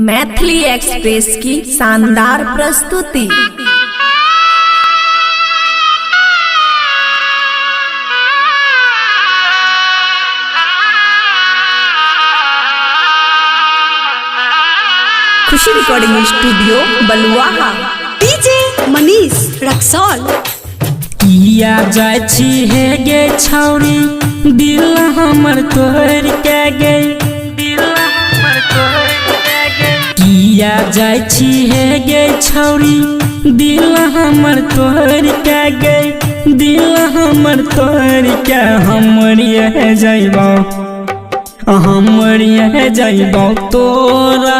Maithili express की शानदार प्रस्तुति। खुशी रिकॉर्डिंग स्टूडियो बलुआहा। डीजे मनीष रक्सौल। किया जाय छी हे गे छौरी दिल हमर तोड़ के गई, दिल हमर तोड़ के गई। किया जाय छी हे गे छौरी दिल हमर तोड़ के गई, दिल हमर तोड़ के हमर ये जइबो, हमर ये जइबो तोरा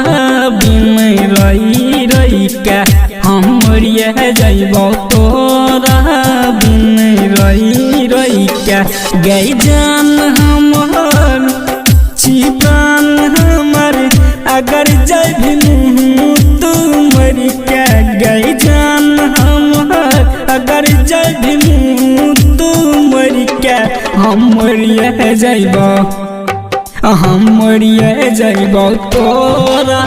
बिन रही रही के, हमर ये जइबो तोरा बिन रही रही के। गई जान हमर चिपान हमर अगर जइबू तू मर के, गई जान हमर अगर जइबू तू मर के, हमर ये जइबो, हमर ये जइबो तोरा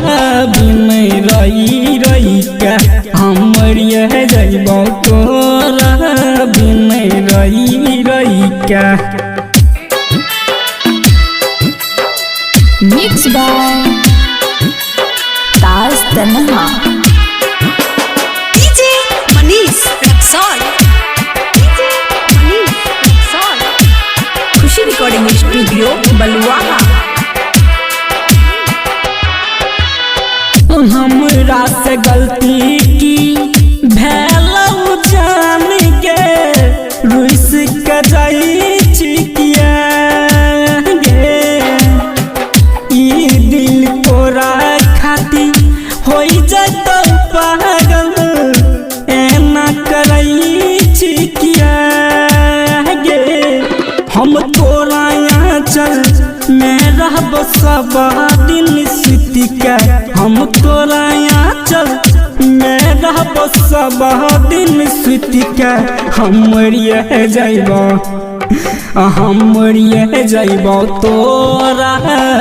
बिन रही रही के, हमर ये जइबो तोरा बिन रही रही के। मिक्स बाय ताज तन्हा। डीजे मनीष रक्सौल। डीजे मनीष रक्सौल। खुशी रिकॉर्डिंग स्टूडियो बलुआहा। हमरा से गलती की भैलौ जान के, रुइस के जाई छिकिया गे, ई दिल तोरा खाती होई जतो पागल, एना करई छिकिया गे। हम तोरा यहाँ चल मैं रहब सब दिन सुती के, हम तोरा यहाँ चल मैं रहब सब दिन सुती के, हमर ये जइबो, हमर ये जइबो तोरा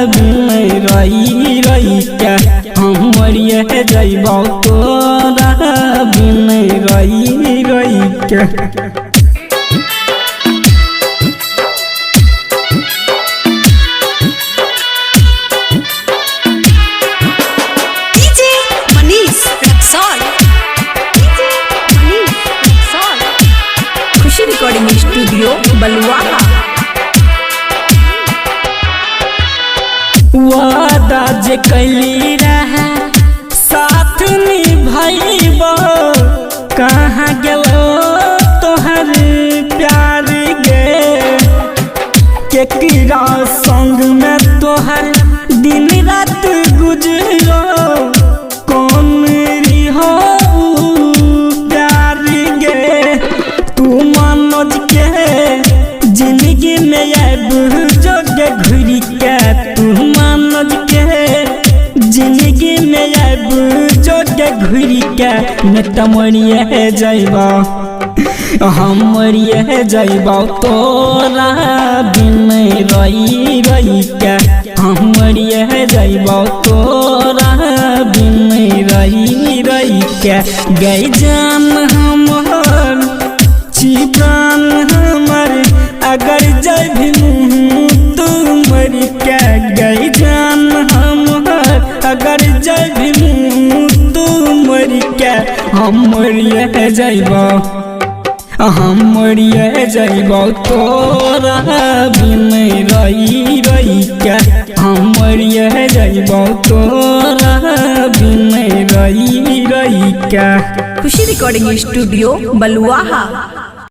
बिन रही रही के, हमर ये जइबो तोरा बिन रही रही के। खुशी रिकॉर्डिंग स्टूडियो बलुआहा। वादा जे कैली रहे साथ निभाइबो, कहाँ गेलो तोहर प्यार गे, केकरा संग में तोहर दिन रात गुजरो, कौन रिहो प्यार गे। तू मनोज के जिंदगी में अब जोगे घुरी के, तू मनोज के जिंदगी में अब जोगे घुरी के, नतमर ये जइबो, हमर ये जइबो तोरा बिन रही रही के, हमर ये जइबो तोरा बिन रही रही के। गई जान हमर चिपान हमर अगर जइबू तू मर के, गई जान हमर अगर जइबू तू मर के, हमर ये जइबो, हमर ये जइबो तोरा बिन रही रही के, हमर ये जइबो तोरा बिन रही रही के। खुशी रिकॉर्डिंग स्टूडियो बलुआहा।